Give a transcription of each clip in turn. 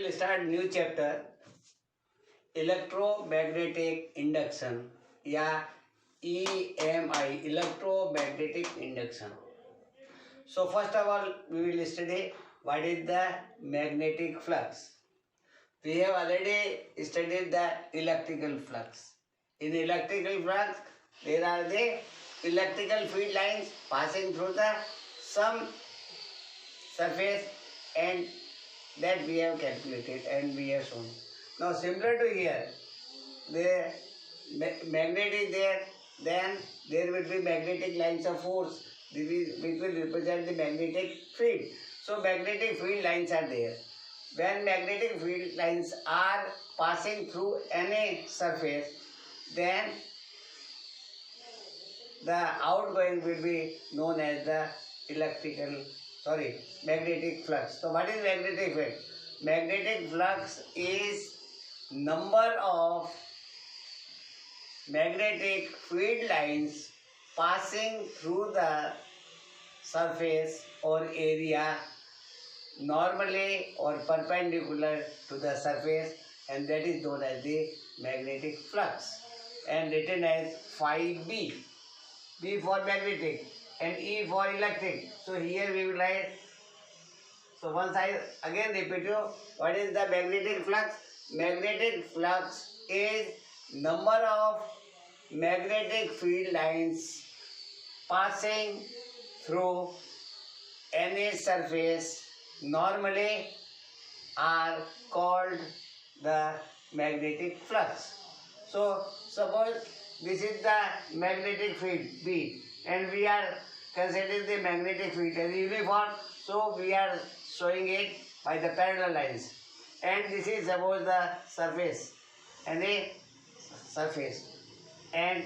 will start new chapter electromagnetic induction या EMI electromagnetic induction. So first of all we will study what is the magnetic flux. We have already studied the electrical flux. In electrical flux there are the electrical field lines passing through the some surface and that we have calculated and we have shown. Now similar to here, the magnet is there, then there will be magnetic lines of force which will represent the magnetic field. So magnetic field lines are there. When magnetic field lines are passing through any surface, then the outgoing will be known as the magnetic flux. So what is magnetic flux? Magnetic flux is number of magnetic field lines passing through the surface or area normally or perpendicular to the surface, and that is known as the magnetic flux and written as phi B. B for magnetic and E for electric. So here we will write. So once I again repeat you, what is the magnetic flux? Magnetic flux is number of magnetic field lines passing through any surface normally are called the magnetic flux. So suppose this is the magnetic field B and we are considering the magnetic field as uniform, so we are showing it by the parallel lines, and this is suppose the surface and a surface and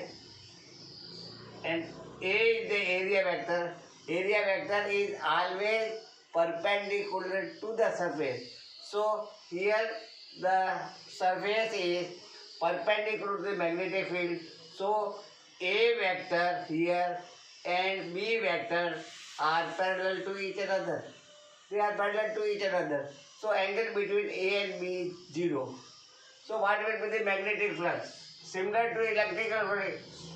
A is the area vector. Area vector is always perpendicular to the surface. So here the surface is perpendicular to the magnetic field. So A vector here and B vector are parallel to each other. They are parallel to each other. So angle between A and B is 0. So what will be the magnetic flux? Similar to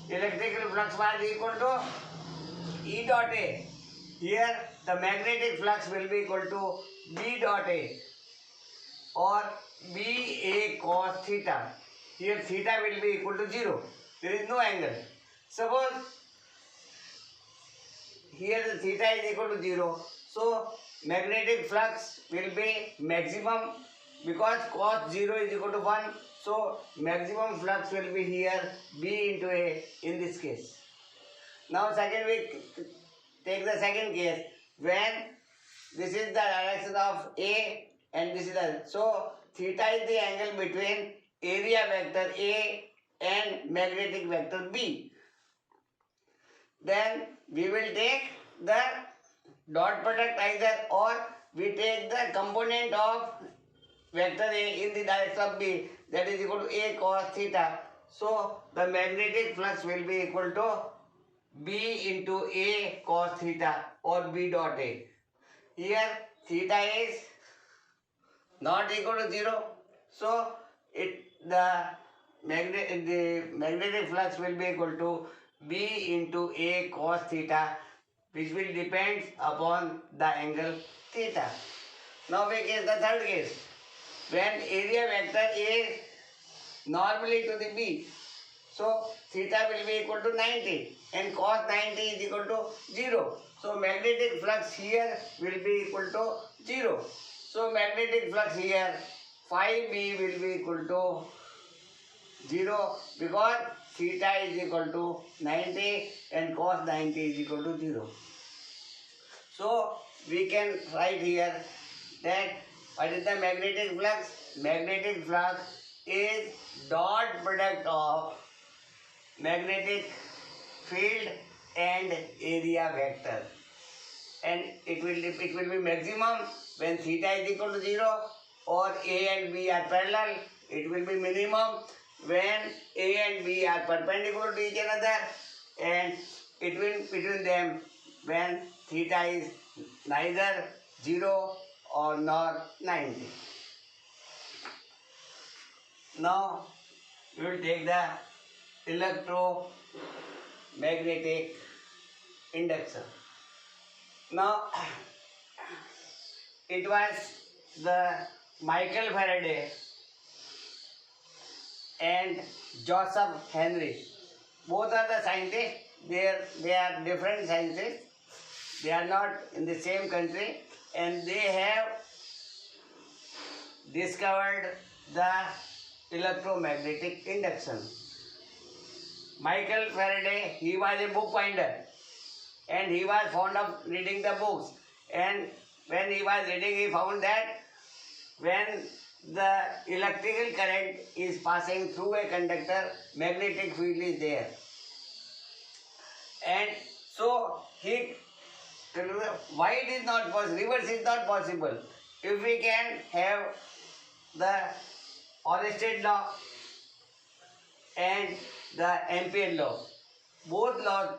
electrical flux was equal to E dot A. Here the magnetic flux will be equal to B dot A or B A cos theta. Here theta will be equal to 0. There is no angle. Suppose here the theta is equal to 0. So magnetic flux will be maximum because cos 0 is equal to 1. So maximum flux will be here B into A in this case. Now second we take the second case when this is the direction of A and this is the, so theta is the angle between area vector A and magnetic vector B. Then we will take the dot product either, or we take the component of vector A in the direction of B, that is equal to A cos theta. So the magnetic flux will be equal to B into A cos theta or B dot A. Here theta is not equal to 0. So the magnetic flux will be equal to B into A cos theta, which will depend upon the angle theta. Now we get the third case. When area vector is normally to the B, so theta will be equal to 90 and cos 90 is equal to 0. So magnetic flux here will be equal to 0. So magnetic flux here phi B will be equal to 0 because theta is equal to 90 and cos 90 is equal to 0. So we can write here that what is the magnetic flux? Magnetic flux is dot product of magnetic field and area vector, and it will be maximum when theta is equal to 0 or A and B are parallel. It will be minimum when A and B are perpendicular to each other, and it will between them when theta is neither 0 or nor 90. Now we will take the electromagnetic induction. Now it was the Michael Faraday and Joseph Henry. Both are the scientists. They are different scientists. They are not in the same country, and they have discovered the electromagnetic induction. Michael Faraday, he was a bookbinder, and he was fond of reading the books. And when he was reading, he found that when the electrical current is passing through a conductor, magnetic field is there. And so he, why it is not possible, reverse is not possible. If we can have the Oersted law and the Ampere law, both laws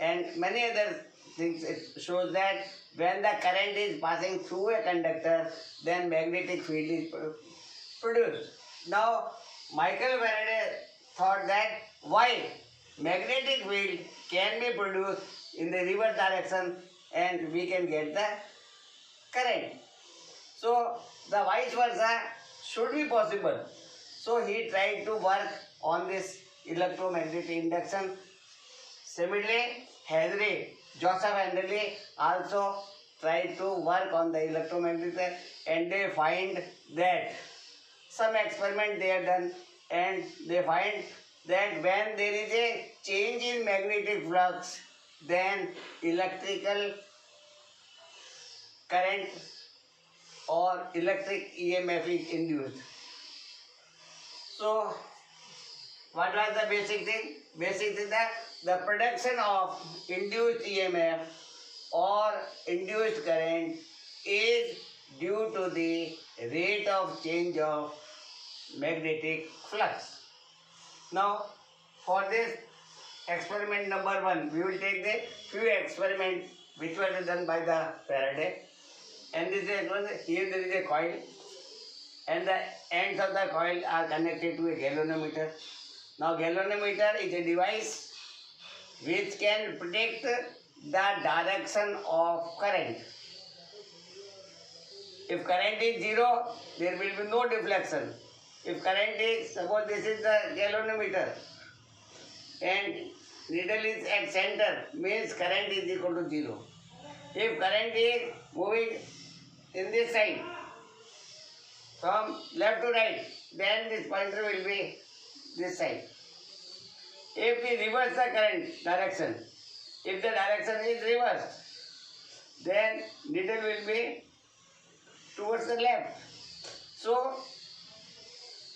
and many other things, it shows that when the current is passing through a conductor, then magnetic field is produced. Now, Michael Faraday thought that why magnetic field can be produced in the reverse direction and we can get the current. So, the vice versa should be possible. So, he tried to work on this electromagnetic induction. Similarly, Joseph Henry also tried to work on the electromagnetic, and they find that some experiment they have done, and they find that when there is a change in magnetic flux, then electrical current or electric EMF is induced. So, what was the basic thing? Basic thing that the production of induced EMF or induced current is due to the rate of change of magnetic flux. Now, for this experiment number 1, we will take the few experiments which were done by the Faraday. And this is, here there is a coil, and the ends of the coil are connected to a galvanometer. Now, galvanometer is a device which can predict the direction of current. If current is 0, there will be no deflection. If current is, suppose this is the galvanometer and needle is at center, means current is equal to 0. If current is moving in this side, from left to right, then this pointer will be this side. If we reverse the current direction, if the direction is reversed, then needle will be towards the left. So,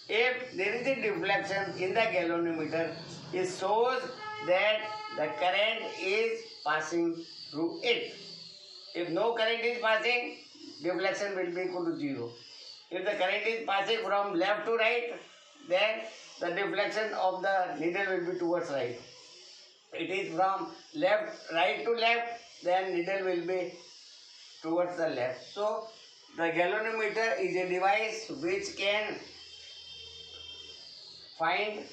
if there is a deflection in the galvanometer, it shows that the current is passing through it. If no current is passing, deflection will be equal to 0. If the current is passing from left to right, then the deflection of the needle will be towards right. It is from right to left, then needle will be towards the left. So, the galvanometer is a device which can find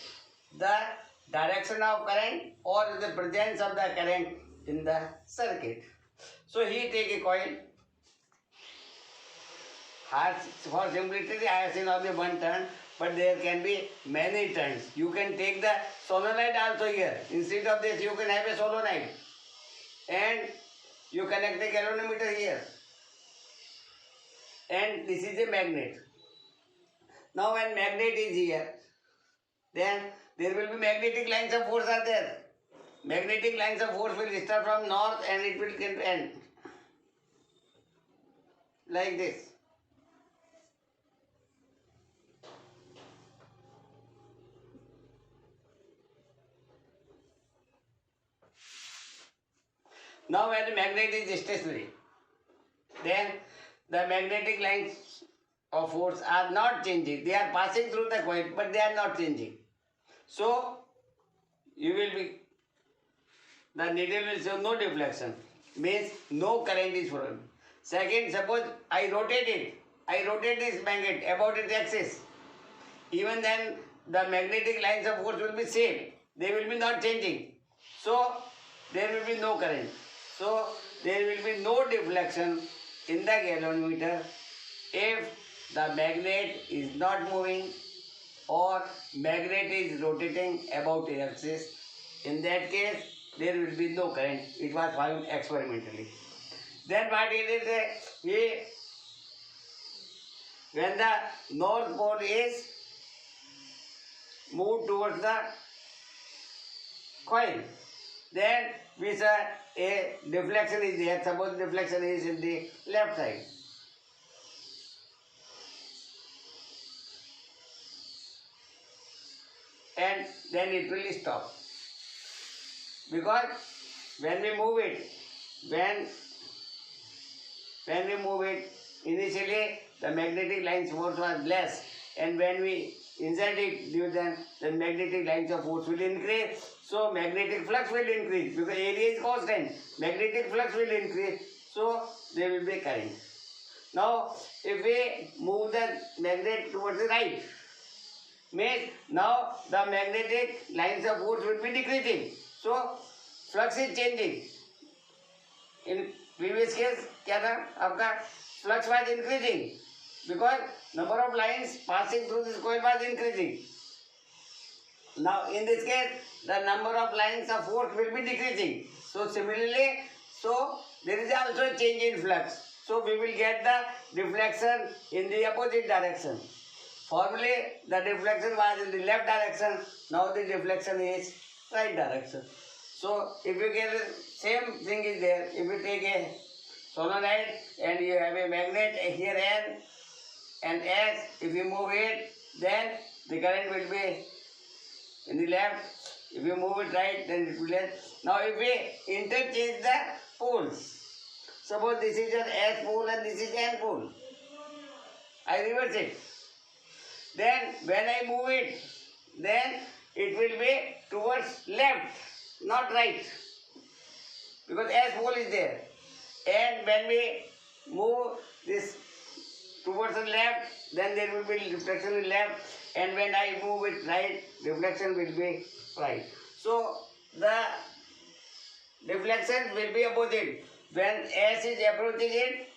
the direction of current or the presence of the current in the circuit. So, he take a coil. For simplicity, I have seen only one turn, but there can be many turns. You can take the solenoid also here. Instead of this, you can have a solenoid. And you connect the galvanometer here. And this is a magnet. Now, when magnet is here, then there will be magnetic lines of force are there. Magnetic lines of force will start from north and it will end like this. Now, when the magnet is stationary, then the magnetic lines of force are not changing. They are passing through the coil, but they are not changing. So, the needle will show no deflection, means no current is flowing. Second, suppose I rotate this magnet about its axis. even then the magnetic lines of force will be same. They will be not changing. So there will be no current. So there will be no deflection in the galvanometer if the magnet is not moving or magnet is rotating about its axis. In that case, there will be no current. It was found experimentally. Then what it is, when the north pole is moved towards the coil, then we say a deflection is there. Suppose deflection is in the left side. And then it will stop. Because when we move it, initially the magnetic lines force was less, and when we insert it, then the magnetic lines of force will increase. So magnetic flux will increase because area is constant. Magnetic flux will increase, so there will be current. Now, if we move the magnet towards the right, means now the magnetic lines of force will be decreasing. So flux is changing. In previous case, क्या था आपका flux was increasing because number of lines passing through this coil was increasing. Now in this case, the number of lines of force will be decreasing. So similarly, so there is also a change in flux. So we will get the deflection in the opposite direction. Formerly the deflection was in the left direction. Now the deflection is right direction. So if you get the same thing is there, if you take a solenoid and you have a magnet here N and S, if you move it, then the current will be in the left. If you move it right, then it will be left. Now if we interchange the poles, suppose this is an S pole and this is N pole, I reverse it. Then when I move it, then it will be towards left, not right, because S pole is there. And when we move this towards the left, then there will be reflection in left, and when I move it right, reflection will be right. So the deflection will be opposite. When S is approaching it,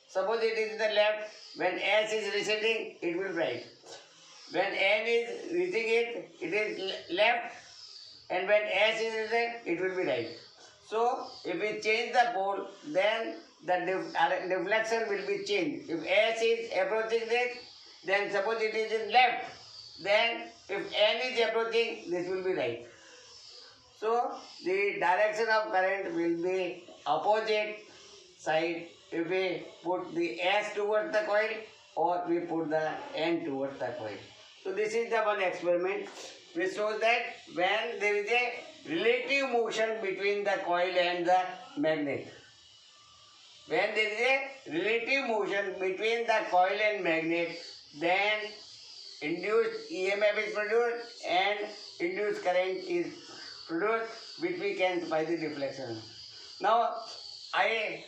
suppose it is in the left, when S is receding, it will be right. When N is reaching it, it is left, and when S is receding, it will be right. So if we change the pole, then the deflection will be changed. If S is approaching this, then suppose it is in left, then if N is approaching, this will be right. So the direction of current will be opposite side if we put the S towards the coil or we put the N towards the coil. So this is the one experiment which shows that when there is a relative motion between the coil and the magnet, when there is a relative motion between the coil and magnet, then induced EMF is produced and induced current is produced, which we can by the deflection. Now I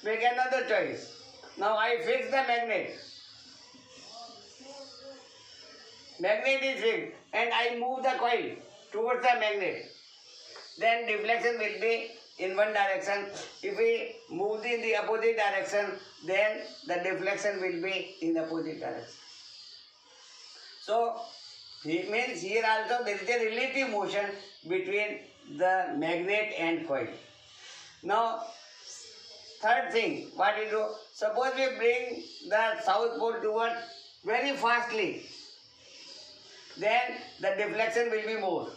make another choice. Now I fix the magnet. Magnet is fixed and I move the coil towards the magnet. Then deflection will be in one direction. If we move in the opposite direction, then the deflection will be in the opposite direction. So it means here also there is a relative motion between the magnet and coil. Now third thing, what we do, suppose we bring the south pole towards very fastly, then the deflection will be more.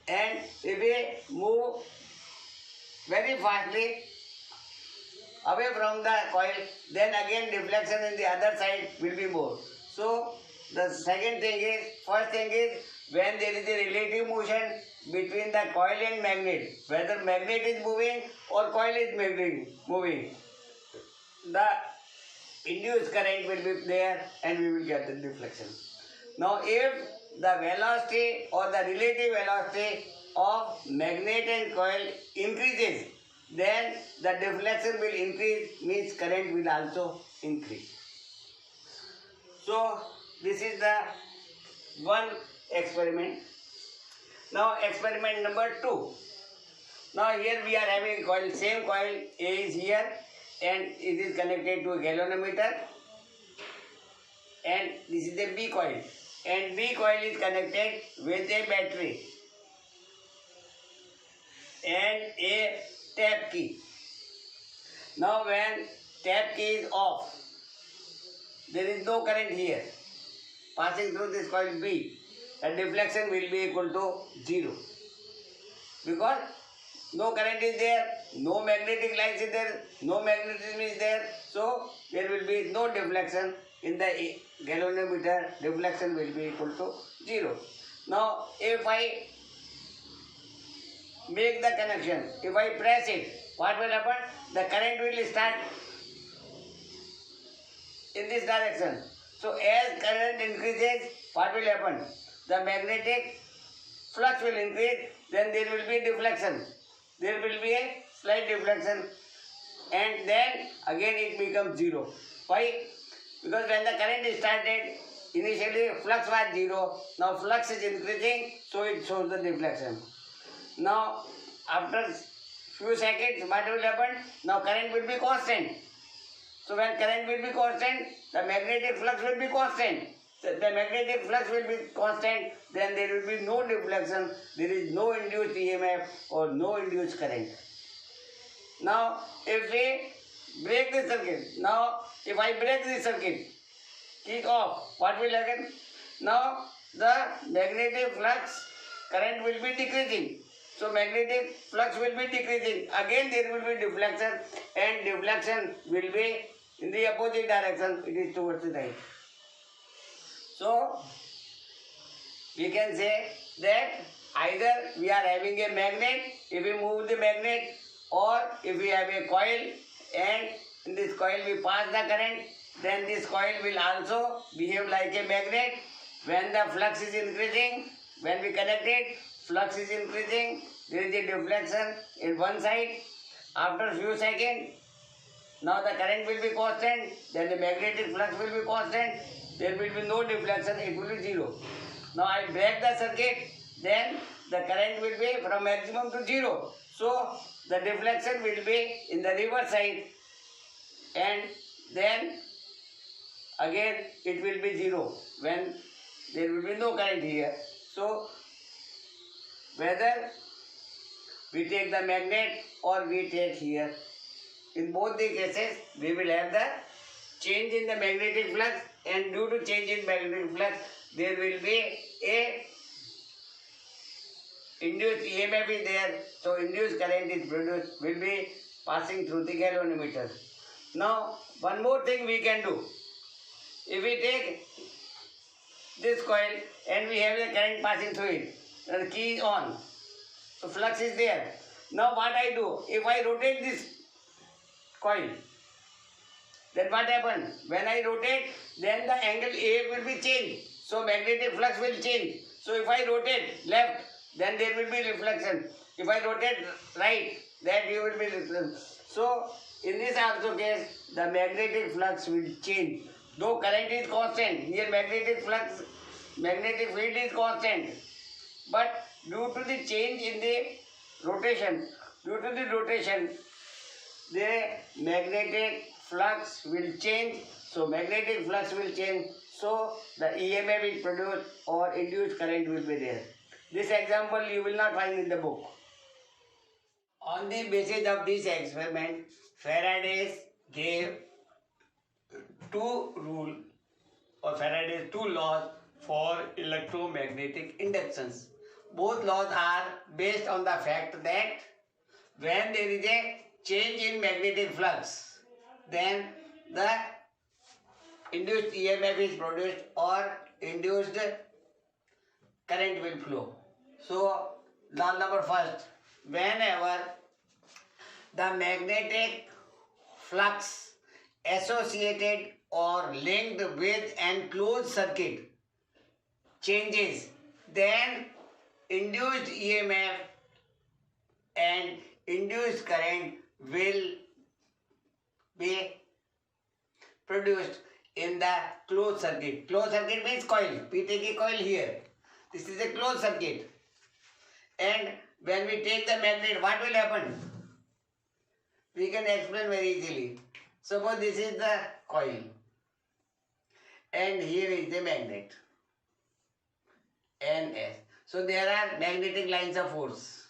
And if we move very fastly away from the coil, then again deflection in the other side will be more. So the second thing is, first thing is, when there is a relative motion between the coil and magnet, whether magnet is moving or coil is moving, the induced current will be there and we will get the deflection. Now if the velocity or the relative velocity of magnet and coil increases, then the deflection will increase, means current will also increase. So this is the one experiment. Now experiment number 2. Now here we are having coil, same coil A is here and it is connected to a galvanometer, and this is the B coil, and B coil is connected with a battery and a tap key. Now when tap key is off, there is no current here passing through this coil B, and deflection will be equal to 0 because no current is there, no magnetic lines is there, no magnetism is there, so there will be no deflection in the galvanometer. Deflection will be equal to 0. Now if I make the connection, if I press it, what will happen? The current will start in this direction. So as current increases, what will happen? The magnetic flux will increase, then there will be deflection. There will be a slight deflection, and then again it becomes 0. Why? Because when the current is started, initially flux was 0, now flux is increasing, so it shows the deflection. Now after few seconds, what will happen? Now current will be constant. So when current will be constant, the magnetic flux will be constant. The magnetic flux will be constant, then there will be no deflection, there is no induced EMF or no induced current. Now if we break the circuit, now if I break the circuit, kick off, what will happen? Now the magnetic flux current will be decreasing. So magnetic flux will be decreasing. Again there will be deflection, and deflection will be in the opposite direction, it is towards the right. So we can say that either we are having a magnet, if we move the magnet, or if we have a coil and in this coil we pass the current, then this coil will also behave like a magnet. When the flux is increasing, when we connect it, flux is increasing, there is a deflection in one side. After few seconds, now the current will be constant, then the magnetic flux will be constant, there will be no deflection, it will be 0. Now I break the circuit, then the current will be from maximum to 0. So the deflection will be in the reverse side, and then again it will be 0 when there will be no current here. So whether we take the magnet or we take here, in both the cases we will have the change in the magnetic flux, and due to change in magnetic flux there will be a induced EMF is there, so induced current is produced, will be passing through the galvanometer. Now one more thing we can do, if we take this coil and we have the current passing through it, the key is on, so flux is there. Now what I do, if I rotate this coil, then what happens? When I rotate, then the angle A will be changed. So magnetic flux will change. So if I rotate left, then there will be reflection. If I rotate right, then there will be reflection. So in this also case, the magnetic flux will change. Though current is constant, here magnetic flux, magnetic field is constant. But due to the change in the rotation, the magnetic flux will change. So magnetic flux will change. So the EMF is produced or induced current will be there. This example you will not find in the book. On the basis of this experiment, Faraday gave two laws for electromagnetic inductions. Both laws are based on the fact that when there is a change in magnetic flux, then the induced EMF is produced or induced current will flow. So law number first, whenever the magnetic flux associated or linked with an closed circuit changes, then induced EMF and induced current will be produced in the closed circuit. Closed circuit means coil. We take a coil here. This is a closed circuit. And when we take the magnet, what will happen? We can explain very easily. Suppose this is the coil. And here is the magnet. NS. So there are magnetic lines of force.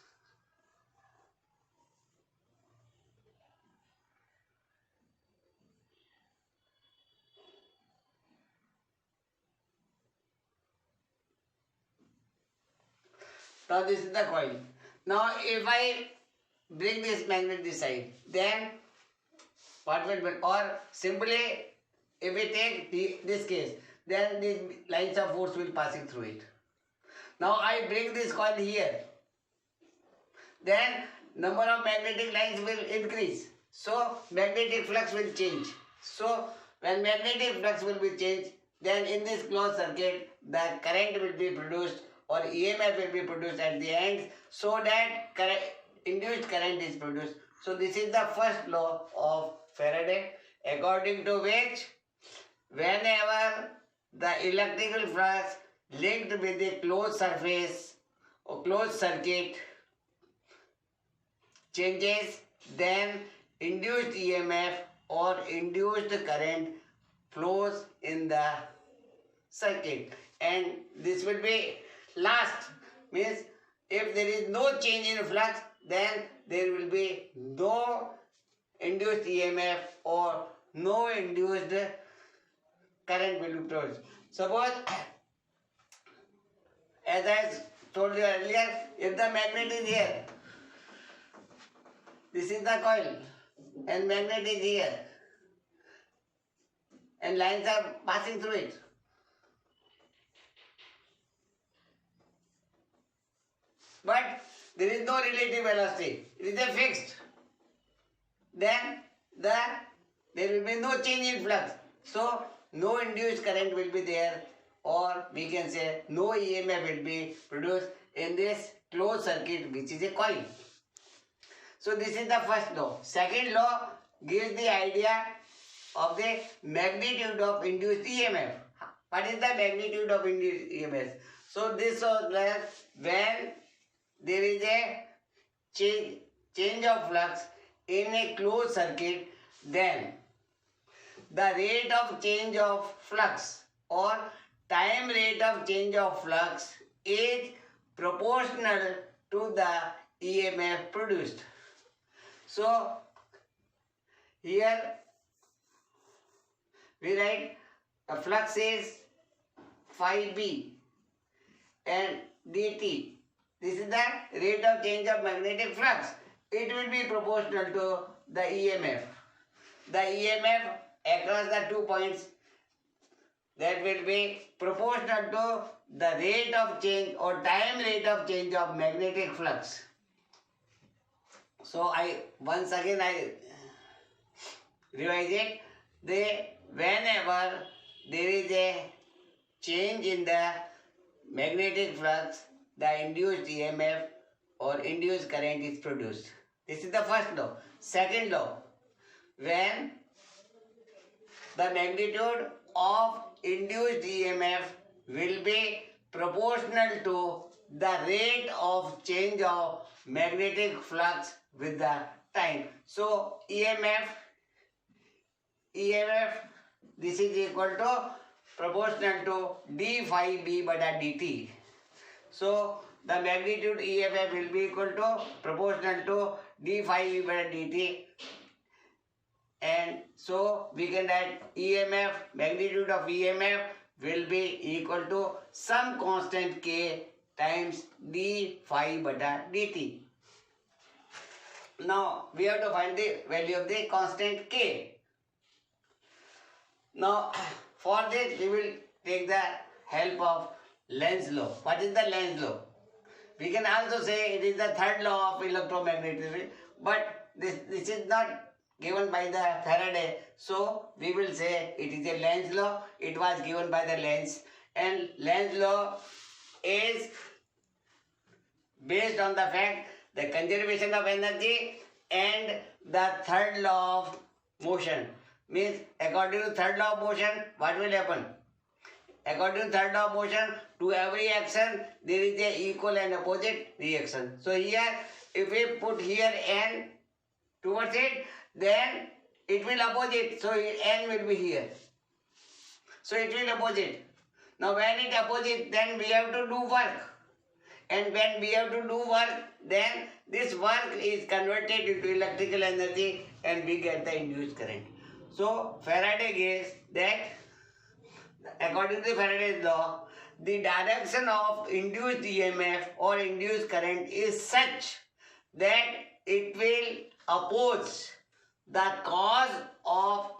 Now this is the coil. Now if I bring this magnet this side, then what will happen? Or simply if we take this case, then these lines of force will passing through it. Now I bring this coil here. Then number of magnetic lines will increase. So magnetic flux will change. So when magnetic flux will be changed, then in this closed circuit, the current will be produced or EMF will be produced at the end, so that induced current is produced. So this is the first law of Faraday, according to which whenever the electrical flux linked with a closed surface or closed circuit changes, then induced EMF or induced current flows in the circuit, and this will be last. Means if there is no change in flux, then there will be no induced EMF or no induced current will be produced. Suppose, as I told you earlier, if the magnet is here, this is the coil and magnet is here and lines are passing through it. But there is no relative velocity. It is a fixed. Then there will be no change in flux. So no induced current will be there, or we can say no EMF will be produced in this closed circuit, which is a coil. So this is the first law. Second law gives the idea of the magnitude of induced EMF. What is the magnitude of induced EMF? So this was that when there is a change of flux in a closed circuit, then the rate of change of flux or time rate of change of flux is proportional to the EMF produced. So here we write the flux is phi b and dt. This is the rate of change of magnetic flux. It will be proportional to the EMF. The EMF across the 2 points, that will be proportional to the rate of change or time rate of change of magnetic flux. So once again I revise it. Whenever there is a change in the magnetic flux, the induced EMF or induced current is produced. This is the first law. Second law, when the magnitude of induced EMF will be proportional to the rate of change of magnetic flux with the time. So EMF, this is equal to proportional to d phi b by dt. So the magnitude EMF will be equal to proportional to d phi b by dt, and so we can write EMF, magnitude of EMF will be equal to some constant k times d phi by dt. Now we have to find the value of the constant k. Now for this we will take the help of Lenz's law. What is the Lenz's law? We can also say it is the third law of electromagnetism, but this is not given by the Faraday, so we will say it is a Lenz's law. It was given by the Lenz, and Lenz's law is based on the fact the conservation of energy and the third law of motion. Means according to third law of motion, what will happen? According to third law of motion, to every action there is a equal and opposite reaction. So here, if we put here n towards it, then it will opposite. So n will be here. So it will opposite. Now when it opposite, then we have to do work. And when we have to do work, then this work is converted into electrical energy and we get the induced current. So Faraday says that according to Faraday's law, the direction of induced EMF or induced current is such that it will oppose the cause of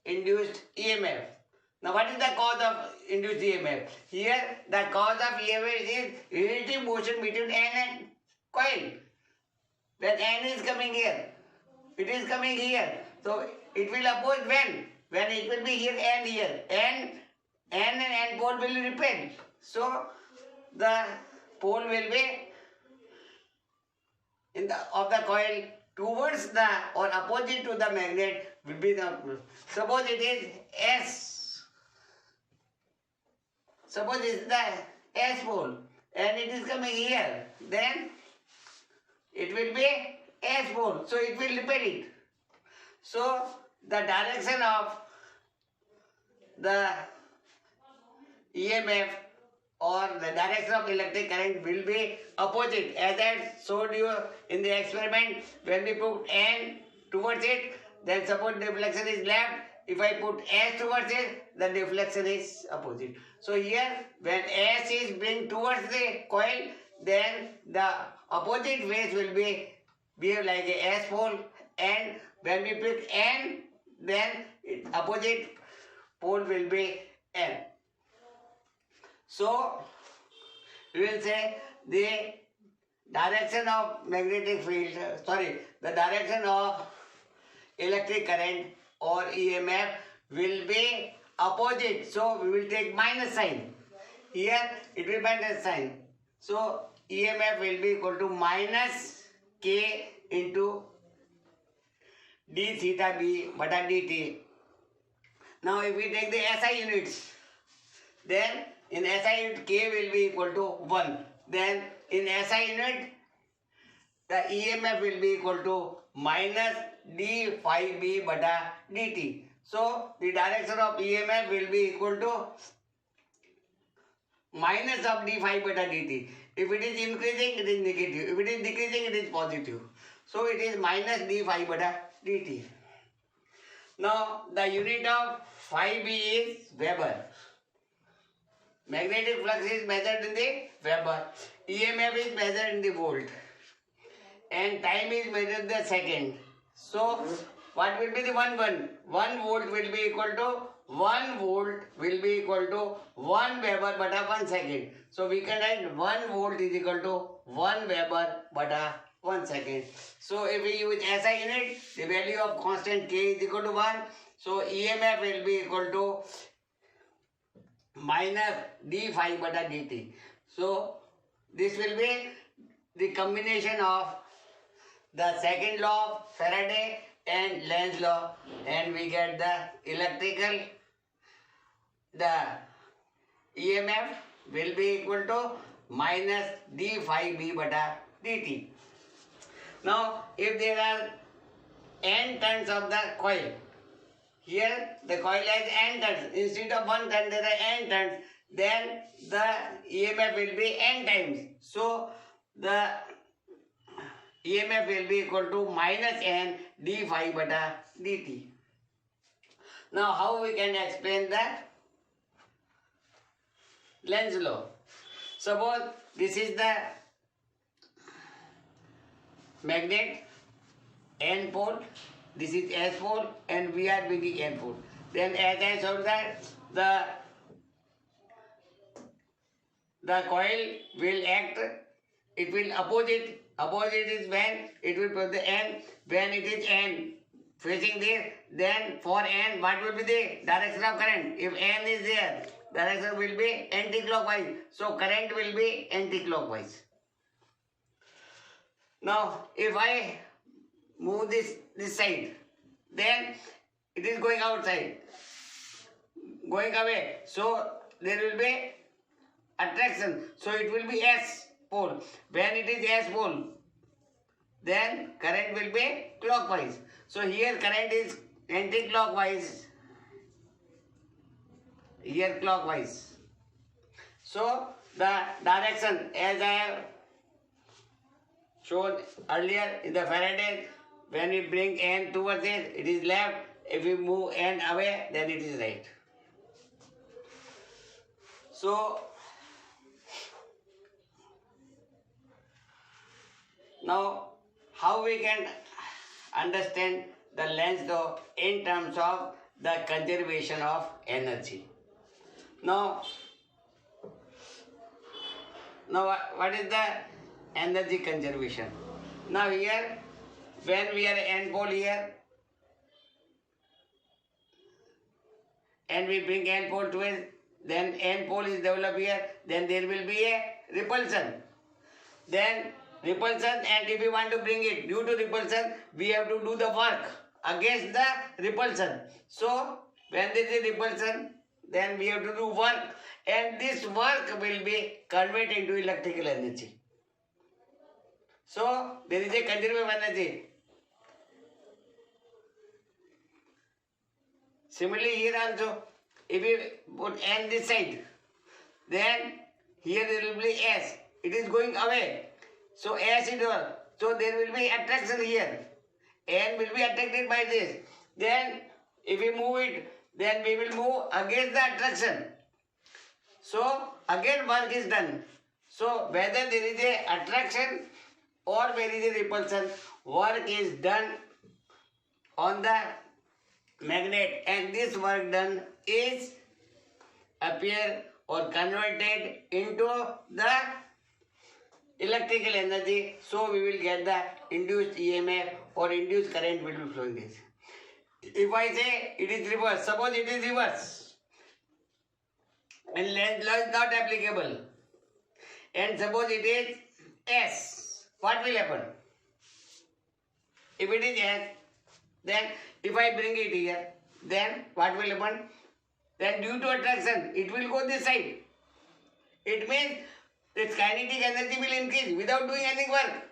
induced EMF. Now, what is the cause of induced EMF? Here, the cause of EMF is relative motion between N and coil. When N is coming here, it is coming here. So, it will oppose when? When it will be here and here. N and N pole will repel. So, the pole will be of the coil towards the or opposite to the magnet will be the, suppose it is S. Suppose it is the S pole and it is coming here, then it will be S pole, so it will repel it. So the direction of the EMF or the direction of electric current will be opposite. As I showed you in the experiment, when we put N towards it, then suppose deflection is left. If I put S towards it, the deflection is opposite. So here, when S is being towards the coil, then the opposite phase will be behave like a S pole, and when we pick N, then opposite pole will be N. So we will say the direction of magnetic field, the direction of electric current or EMF will be opposite. So we will take minus sign. Here it will be minus sign. So EMF will be equal to minus K into d theta b bata dt. Now if we take the SI units, then in SI unit K will be equal to 1. Then in SI unit the EMF will be equal to minus d phi b bata dt. So the direction of EMF will be equal to minus of d phi bata dt. If it is increasing, it is negative. If it is decreasing, it is positive. So it is minus d phi bata dt. Now the unit of phi b is Weber. Magnetic flux is measured in the Weber. EMF is measured in the volt. And time is measured in the second. So what will be the 1 volt will be equal to 1 volt will be equal to 1 Weber bata 1 second. So we can write 1 volt is equal to 1 Weber bata 1 second. So if we use SI unit, the value of constant K is equal to 1. So EMF will be equal to minus d phi bata dt. So this will be the combination of the second law of Faraday and Lenz's law, and we get the electrical, the EMF will be equal to minus d phi b bata dt. Now if there are n turns of the coil, here the coil has n turns, instead of 1 turn there are n turns, then the EMF will be n times. So the EMF will be equal to minus n d phi bata dt. Now how we can explain the Lenz's law? Suppose this is the magnet N pole, this is S pole, and we are bringing N pole. Then as I showed that the coil will act, it will opposite. Opposite is when it will put the N. When it is N facing this, then for N, what will be the direction of current? If N is there, direction will be anti-clockwise. So current will be anti-clockwise. Now, if I move this side, then it is going outside, going away. So there will be attraction. So it will be S pole. When it is S pole, then current will be clockwise. So here current is anti-clockwise. Here clockwise. So the direction as I have shown earlier in the Faraday, when we bring N towards it, it is left. If we move N away, then it is right. So now how we can understand the Lenz's law in terms of the conservation of energy. Now what is the energy conservation? Now here, when we are N pole here, and we bring N pole to it, then N pole is developed here, then there will be a repulsion. Then repulsion, and if we want to bring it due to repulsion, we have to do the work against the repulsion. So when there is a repulsion, then we have to do work, and this work will be converted into electrical energy. So there is a conservation of energy. Similarly here also, if we put N this side, then here there will be S. It is going away. So S is over. So there will be attraction here. N will be attracted by this. Then if we move it, then we will move against the attraction. So again work is done. So whether there is a attraction or there is a repulsion, work is done on the magnet, and this work done is appear or converted into the electrical energy. So we will get the induced EMF or induced current will be flowing this. If I say it is reverse, suppose it is reverse and Lenz's law is not applicable, and suppose it is S, what will happen? If it is S, then if I bring it here, then what will happen? Then due to attraction, it will go this side. It means its kinetic energy will increase without doing any work,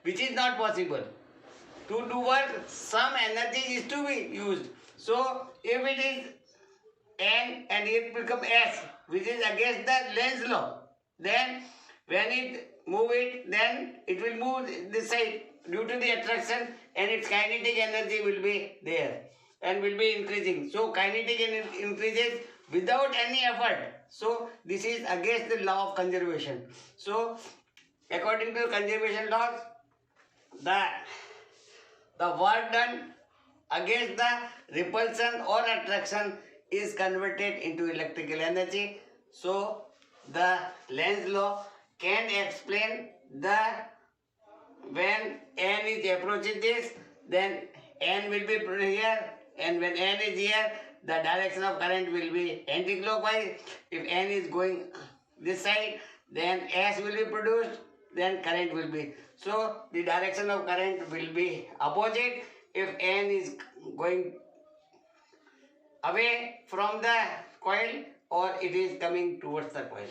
which is not possible. To do work, some energy is to be used. So if it is N and it becomes S, which is against the Lenz's law, then when it move it, then it will move this side due to the attraction, and its kinetic energy will be there and will be increasing. So kinetic energy increases without any effort. So this is against the law of conservation. So according to conservation laws, the work done against the repulsion or attraction is converted into electrical energy. So the Lenz's law can explain the when N is approaching this, then N will be here, and when N is here, the direction of current will be anti-clockwise. If N is going this side, then S will be produced, then current will be. So the direction of current will be opposite if N is going away from the coil or it is coming towards the coil.